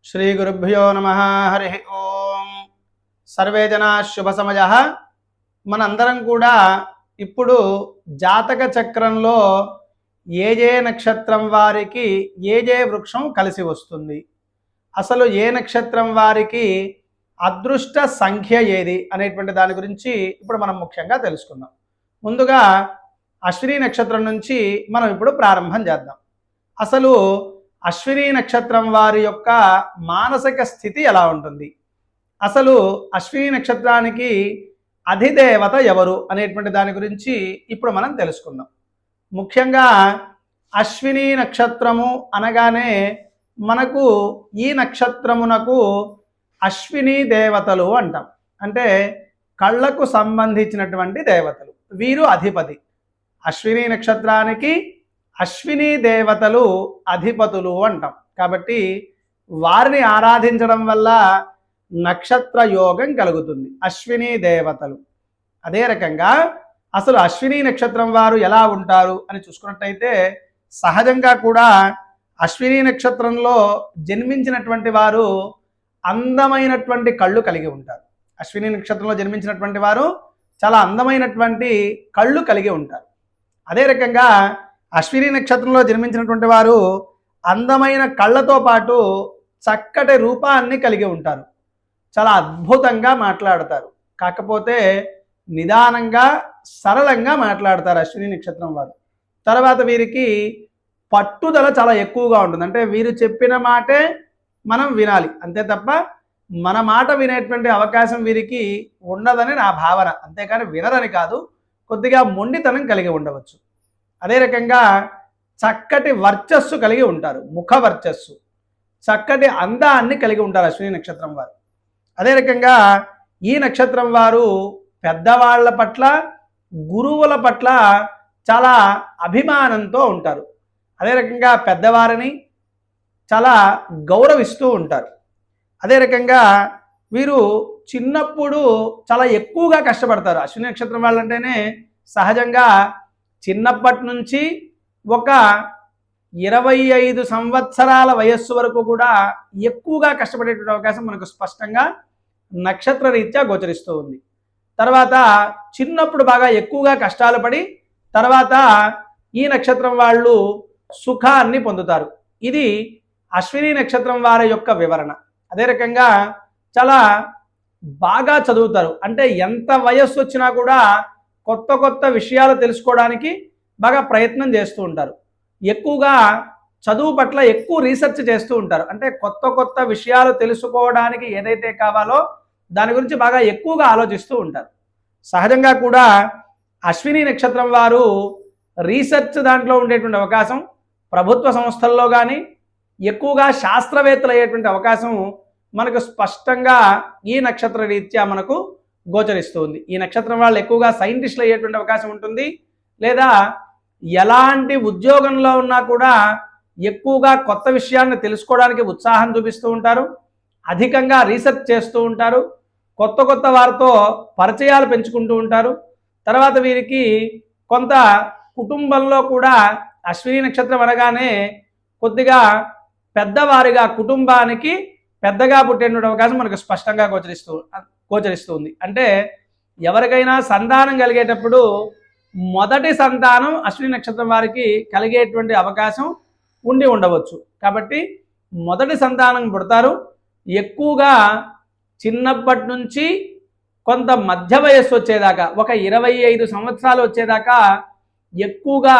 శ్రీగురుభ్యో నమః. హరి ఓం. సర్వే జనా శుభ సమయః. మనందరం కూడా ఇప్పుడు జాతక చక్రంలో ఏ నక్షత్రం వారికి ఏ వృక్షం కలిసి వస్తుంది, అసలు ఏ నక్షత్రం వారికి అదృష్ట సంఖ్య ఏది అనేటువంటి దాని గురించి ఇప్పుడు మనం ముఖ్యంగా తెలుసుకుందాం. ముందుగా అశ్విని నక్షత్రం నుంచి మనం ఇప్పుడు ప్రారంభం చేద్దాం. అసలు అశ్విని నక్షత్రం వారి యొక్క మానసిక స్థితి ఎలా ఉంటుంది, అసలు అశ్విని నక్షత్రానికి అధిదేవత ఎవరు అనేటువంటి దాని గురించి ఇప్పుడు మనం తెలుసుకుందాం. ముఖ్యంగా అశ్విని నక్షత్రము అనగానే మనకు ఈ నక్షత్రమునకు అశ్విని దేవతలు అంటాం. అంటే కళ్ళకు సంబంధించినటువంటి దేవతలు, వీరు అధిపతి. అశ్విని నక్షత్రానికి అశ్విని దేవతలు అధిపతులు అంటాం. కాబట్టి వారిని ఆరాధించడం వల్ల నక్షత్ర యోగం కలుగుతుంది, అశ్విని దేవతలు. అదే రకంగా అసలు అశ్విని నక్షత్రం వారు ఎలా ఉంటారు అని చూసుకున్నట్టయితే సహజంగా కూడా అశ్విని నక్షత్రంలో జన్మించినటువంటి వారు అందమైనటువంటి కళ్ళు కలిగి ఉంటారు. అశ్విని నక్షత్రంలో జన్మించినటువంటి వారు చాలా అందమైనటువంటి కళ్ళు కలిగి ఉంటారు. అదే రకంగా అశ్విని నక్షత్రంలో జన్మించినటువంటి వారు అందమైన కళ్ళతో పాటు చక్కటి రూపాన్ని కలిగి ఉంటారు. చాలా అద్భుతంగా మాట్లాడతారు, కాకపోతే నిదానంగా సరళంగా మాట్లాడతారు అశ్విని నక్షత్రం వారు. తర్వాత వీరికి పట్టుదల చాలా ఎక్కువగా ఉంటుంది. అంటే వీరు చెప్పిన మాటే మనం వినాలి, అంతే తప్ప మన మాట వినేటువంటి అవకాశం వీరికి ఉండదని నా భావన. అంతేకాని వినరని కాదు, కొద్దిగా మొండితనం కలిగి ఉండవచ్చు. అదే రకంగా చక్కటి వర్చస్సు కలిగి ఉంటారు, ముఖ వర్చస్సు, చక్కటి అందాన్ని కలిగి ఉంటారు అశ్విని నక్షత్రం వారు. అదే రకంగా ఈ నక్షత్రం వారు పెద్దవాళ్ల పట్ల, గురువుల పట్ల చాలా అభిమానంతో ఉంటారు. అదే రకంగా పెద్దవారిని చాలా గౌరవిస్తూ ఉంటారు. అదే రకంగా వీరు చిన్నప్పుడు చాలా ఎక్కువగా కష్టపడతారు. అశ్విని నక్షత్రం వాళ్ళంటేనే సహజంగా చిన్నప్పటి నుంచి ఒక 25 సంవత్సరాల వయస్సు వరకు కూడా ఎక్కువగా కష్టపడేటువంటి అవకాశం మనకు స్పష్టంగా నక్షత్ర రీత్యా గోచరిస్తూ ఉంది. తర్వాత చిన్నప్పుడు బాగా ఎక్కువగా కష్టాలు పడి తర్వాత ఈ నక్షత్రం వాళ్ళు సుఖాన్ని పొందుతారు. ఇది అశ్విని నక్షత్రం వారి యొక్క వివరణ. అదే రకంగా చాలా బాగా చదువుతారు. అంటే ఎంత వయస్సు వచ్చినా కూడా కొత్త కొత్త విషయాలు తెలుసుకోవడానికి బాగా ప్రయత్నం చేస్తూ ఉంటారు. ఎక్కువగా చదువు పట్ల ఎక్కువ రీసెర్చ్ చేస్తూ ఉంటారు. అంటే కొత్త కొత్త విషయాలు తెలుసుకోవడానికి ఏదైతే కావాలో దాని గురించి బాగా ఎక్కువగా ఆలోచిస్తూ ఉంటారు. సహజంగా కూడా అశ్విని నక్షత్రం వారు రీసెర్చ్ దాంట్లో ఉండేటువంటి అవకాశం, ప్రభుత్వ సంస్థల్లో కానీ ఎక్కువగా శాస్త్రవేత్తలు అయ్యేటువంటి అవకాశం మనకు స్పష్టంగా ఈ నక్షత్ర రీత్యా మనకు గోచరిస్తుంది. ఈ నక్షత్రం వాళ్ళు ఎక్కువగా సైంటిస్టులు అయ్యేటువంటి అవకాశం ఉంటుంది. లేదా ఎలాంటి ఉద్యోగంలో ఉన్నా కూడా ఎక్కువగా కొత్త విషయాన్ని తెలుసుకోవడానికి ఉత్సాహం చూపిస్తూ ఉంటారు, అధికంగా రీసెర్చ్ చేస్తూ ఉంటారు, కొత్త కొత్త వారితో పరిచయాలు పెంచుకుంటూ ఉంటారు. తర్వాత వీరికి కొంత కుటుంబంలో కూడా అశ్విని నక్షత్రం అనగానే కొద్దిగా పెద్దవారిగా కుటుంబానికి పెద్దగా పుట్టేటువంటి అవకాశం మనకు స్పష్టంగా గోచరిస్తుంది. అంటే ఎవరికైనా సంతానం కలిగేటప్పుడు మొదటి సంతానం అశ్విని నక్షత్రం వారికి కలిగేటువంటి అవకాశం ఉండి ఉండవచ్చు. కాబట్టి మొదటి సంతానం పుడతారు. ఎక్కువగా చిన్నప్పటి నుంచి కొంత మధ్య వయస్సు వచ్చేదాకా, ఒక 25 సంవత్సరాలు వచ్చేదాకా ఎక్కువగా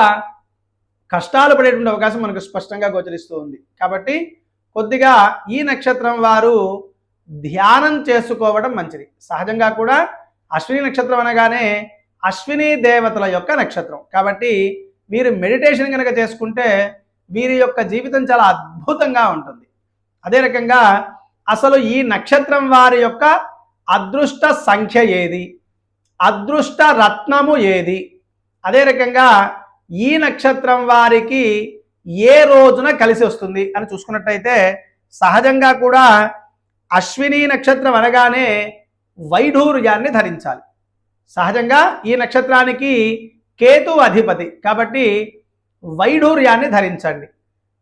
కష్టాలు పడేటువంటి అవకాశం మనకు స్పష్టంగా గోచరిస్తూ ఉంది. కాబట్టి కొద్దిగా ఈ నక్షత్రం వారు ధ్యానం చేసుకోవడం మంచిది. సహజంగా కూడా అశ్విని నక్షత్రం అనగానే అశ్విని దేవతల యొక్క నక్షత్రం. కాబట్టి వీరు మెడిటేషన్ కనుక చేసుకుంటే వీరి యొక్క జీవితం చాలా అద్భుతంగా ఉంటుంది. అదే రకంగా అసలు ఈ నక్షత్రం వారి యొక్క అదృష్ట సంఖ్య ఏది, అదృష్ట రత్నము ఏది, అదే రకంగా ఈ నక్షత్రం వారికి ఏ రోజున కలిసి వస్తుంది అని చూసుకున్నట్టయితే సహజంగా కూడా అశ్విని నక్షత్రం అనగానే వైఢూర్యాన్ని ధరించాలి. సహజంగా ఈ నక్షత్రానికి కేతు అధిపతి, కాబట్టి వైఢూర్యాన్ని ధరించండి.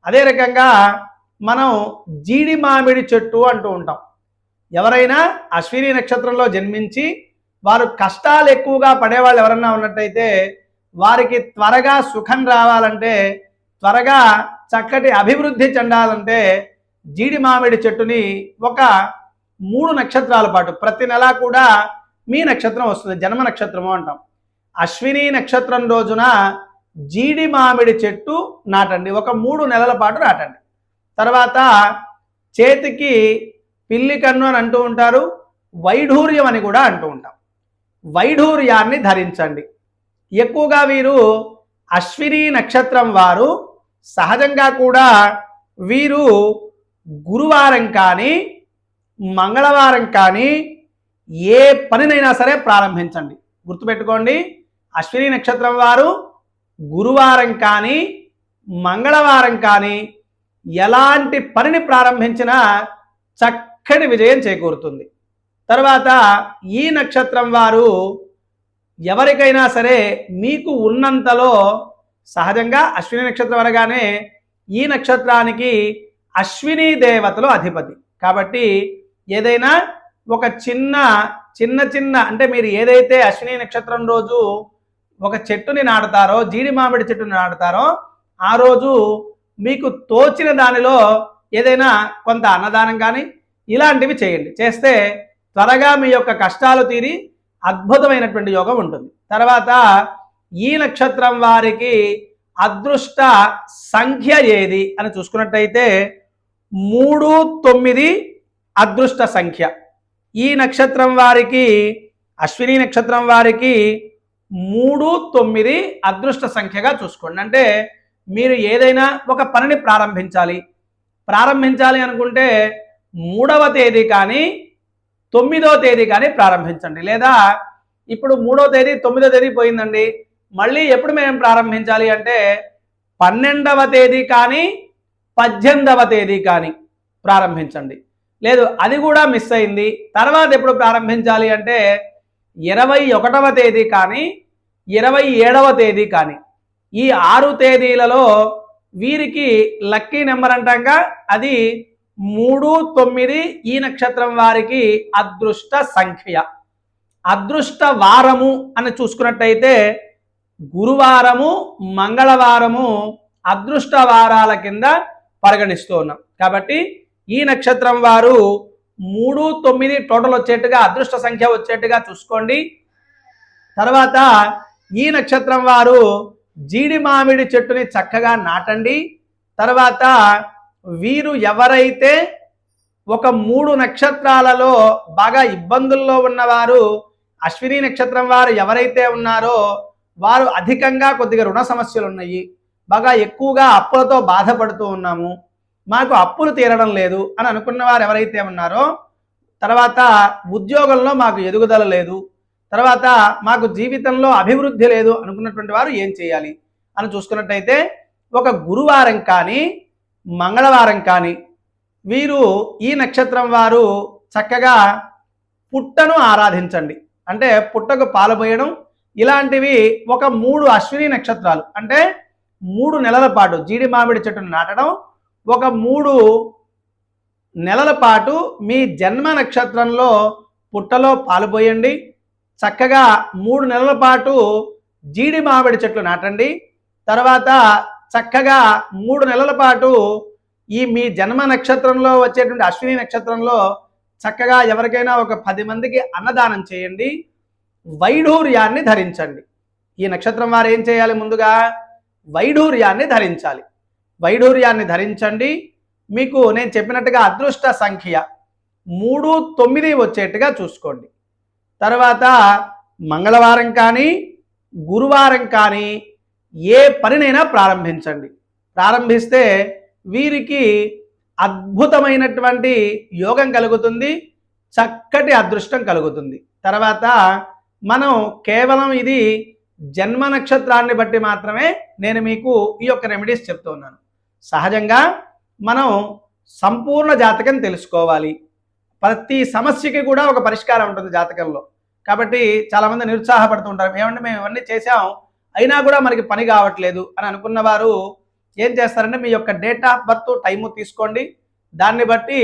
అదే రకంగా మనం జీడి మామిడి చెట్టు అంటూ ఉంటాం. ఎవరైనా అశ్విని నక్షత్రంలో జన్మించి వారు కష్టాలు ఎక్కువగా పడేవాళ్ళు ఎవరన్నా ఉన్నట్టయితే వారికి త్వరగా సుఖం రావాలంటే, త్వరగా చక్కటి అభివృద్ధి చెందాలంటే జీడి మామిడి చెట్టుని ఒక 3 నక్షత్రాల పాటు ప్రతి నెల కూడా మీ నక్షత్రం వస్తుంది, జన్మ నక్షత్రము అంటాం. అశ్విని నక్షత్రం రోజున జీడి మామిడి చెట్టు నాటండి, ఒక 3 నెలల పాటు నాటండి. తర్వాత చేతికి పిల్లి కన్ను అని అంటూ ఉంటారు, వైఢూర్యం అని కూడా అంటూ ఉంటాం. వైఢూర్యాన్ని ధరించండి. ఎక్కువగా వీరు అశ్విని నక్షత్రం వారు సహజంగా కూడా వీరు గురువారం కానీ మంగళవారం కానీ ఏ పనినైనా సరే ప్రారంభించండి. గుర్తుపెట్టుకోండి, అశ్విని నక్షత్రం వారు గురువారం కానీ మంగళవారం కానీ ఎలాంటి పనిని ప్రారంభించినా చక్కటి విజయం చేకూరుతుంది. తర్వాత ఈ నక్షత్రం వారు ఎవరికైనా సరే మీకు ఉన్నంతలో, సహజంగా అశ్విని నక్షత్రం అనగానే ఈ నక్షత్రానికి అశ్విని దేవతలు అధిపతి కాబట్టి ఏదైనా ఒక చిన్న అంటే మీరు ఏదైతే అశ్విని నక్షత్రం రోజు ఒక చెట్టుని నాటుతారో, జీడి మామిడి చెట్టుని నాటుతారో, ఆ రోజు మీకు తోచిన దానిలో ఏదైనా కొంత అన్నదానం కానీ ఇలాంటివి చేయండి. చేస్తే త్వరగా మీ యొక్క కష్టాలు తీరి అద్భుతమైనటువంటి యోగం ఉంటుంది. తర్వాత ఈ నక్షత్రం వారికి అదృష్ట సంఖ్య ఏది అని చూసుకున్నట్టయితే 3, 9 అదృష్ట సంఖ్య. ఈ నక్షత్రం వారికి, అశ్విని నక్షత్రం వారికి 3, 9 అదృష్ట సంఖ్యగా చూసుకోండి. అంటే మీరు ఏదైనా ఒక పనిని ప్రారంభించాలి అనుకుంటే 3వ తేదీ కానీ 9వ తేదీ కానీ ప్రారంభించండి. లేదా ఇప్పుడు 3వ తేదీ 9వ తేదీ పోయిందండి, మళ్ళీ ఎప్పుడు మేము ప్రారంభించాలి అంటే 12వ తేదీ కానీ 18వ తేదీ కానీ ప్రారంభించండి. లేదు అది కూడా మిస్ అయింది, తర్వాత ఎప్పుడు ప్రారంభించాలి అంటే 21వ తేదీ కానీ 27వ తేదీ కానీ, ఈ 6 తేదీలలో వీరికి లక్కీ నెంబర్ అంటాగా అది 3, 9 ఈ నక్షత్రం వారికి అదృష్ట సంఖ్య. అదృష్ట వారము అని చూసుకున్నట్టయితే గురువారము మంగళవారము అదృష్ట వారాల కింద పరిగణిస్తూ ఉన్నాం. కాబట్టి ఈ నక్షత్రం వారు 3, 9 టోటల్ వచ్చేట్టుగా, అదృష్ట సంఖ్య వచ్చేట్టుగా చూసుకోండి. తర్వాత ఈ నక్షత్రం వారు జీడి మామిడి చెట్టుని చక్కగా నాటండి. తర్వాత వీరు ఎవరైతే ఒక 3 నక్షత్రాలలో బాగా ఇబ్బందుల్లో ఉన్నవారు, అశ్విని నక్షత్రం వారు ఎవరైతే ఉన్నారో వారు అధికంగా కొద్దిగా రుణ సమస్యలు ఉన్నాయి, బాగా ఎక్కువగా అప్పులతో బాధపడుతూ ఉన్నాము, మాకు అప్పులు తీరడం లేదు అని అనుకున్న వారు ఎవరైతే ఉన్నారో, తర్వాత ఉద్యోగంలో మాకు ఎదుగుదల లేదు, తర్వాత మాకు జీవితంలో అభివృద్ధి లేదు అనుకున్నటువంటి వారు ఏం చేయాలి అని చూసుకున్నట్టయితే ఒక గురువారం కానీ మంగళవారం కానీ వీరు ఈ నక్షత్రం వారు చక్కగా పుట్టను ఆరాధించండి. అంటే పుట్టకు పాలు పోయడం ఇలాంటివి ఒక 3 అశ్విని నక్షత్రాలు అంటే 3 నెలల పాటు జీడి మామిడి చెట్టును నాటడం, ఒక 3 నెలల పాటు మీ జన్మ నక్షత్రంలో పుట్టలో పాలు పోయండి. చక్కగా 3 నెలల పాటు జీడి మామిడి చెట్లు నాటండి. తర్వాత చక్కగా 3 నెలల పాటు ఈ మీ జన్మ నక్షత్రంలో వచ్చేటువంటి అశ్విని నక్షత్రంలో చక్కగా ఎవరికైనా ఒక 10 మందికి అన్నదానం చేయండి. వైఢూర్యాన్ని ధరించండి. ఈ నక్షత్రం వారు ఏం చేయాలి, ముందుగా వైఢూర్యాన్ని ధరించాలి. వైఢూర్యాన్ని ధరించండి. మీకు నేను చెప్పినట్టుగా అదృష్ట సంఖ్య 3, 9 వచ్చేట్టుగా చూసుకోండి. తర్వాత మంగళవారం కానీ గురువారం కానీ ఏ పనినైనా ప్రారంభించండి. ప్రారంభిస్తే వీరికి అద్భుతమైనటువంటి యోగం కలుగుతుంది, చక్కటి అదృష్టం కలుగుతుంది. తర్వాత మనం కేవలం ఇది జన్మ నక్షత్రాన్ని బట్టి మాత్రమే నేను మీకు ఈ యొక్క రెమెడీస్ చెప్తూ ఉన్నాను. సహజంగా మనం సంపూర్ణ జాతకం తెలుసుకోవాలి. ప్రతి సమస్యకి కూడా ఒక పరిష్కారం ఉంటుంది జాతకంలో. కాబట్టి చాలామంది నిరుత్సాహపడుతూ ఉంటారు, ఏమంటే మేము ఇవన్నీ చేసాం అయినా కూడా మనకి పని కావట్లేదు అని అనుకున్న వారు ఏం చేస్తారంటే మీ యొక్క డేట్ ఆఫ్ బర్త్ టైము తీసుకోండి. దాన్ని బట్టి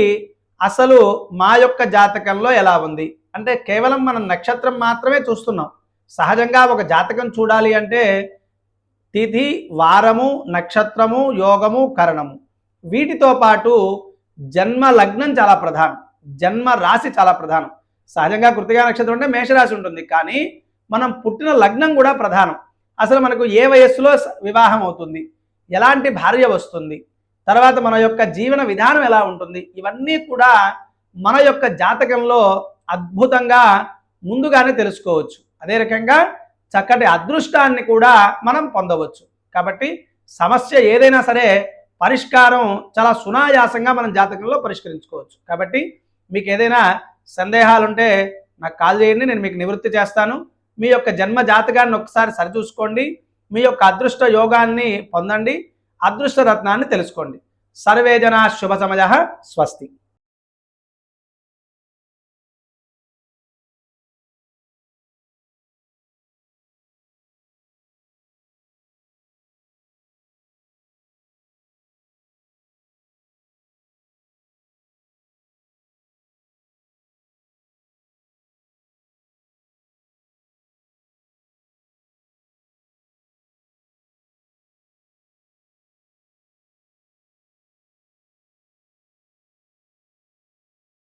అసలు మా యొక్క జాతకంలో ఎలా ఉంది అంటే కేవలం మనం నక్షత్రం మాత్రమే చూస్తున్నాం. సహజంగా ఒక జాతకం చూడాలి అంటే తిథి, వారము, నక్షత్రము, యోగము, కరణము వీటితో పాటు జన్మ లగ్నం చాలా ప్రధానం, జన్మ రాశి చాలా ప్రధానం. సహజంగా కృతికా నక్షత్రం అంటే మేషరాశి ఉంటుంది, కానీ మనం పుట్టిన లగ్నం కూడా ప్రధానం. అసలు మనకు ఏ వయస్సులో వివాహం అవుతుంది, ఎలాంటి భార్య వస్తుంది, తర్వాత మన యొక్క జీవన విధానం ఎలా ఉంటుంది, ఇవన్నీ కూడా మన యొక్క జాతకంలో అద్భుతంగా ముందుగానే తెలుసుకోవచ్చు. అదే రకంగా చక్కటి అదృష్టాన్ని కూడా మనం పొందవచ్చు. కాబట్టి సమస్య ఏదైనా సరే పరిష్కారం చాలా సునాయాసంగా మనం జాతకంలో పరిష్కరించుకోవచ్చు. కాబట్టి మీకు ఏదైనా సందేహాలు ఉంటే నాకు కాల్ చేయండి, నేను మీకు నివృత్తి చేస్తాను. మీ యొక్క జన్మ జాతకాన్ని ఒకసారి సరిచూసుకోండి, మీ యొక్క అదృష్ట యోగాన్ని పొందండి, అదృష్ట రత్నాన్ని తెలుసుకోండి. సర్వే జనా శుభ సమయః. స్వస్తి.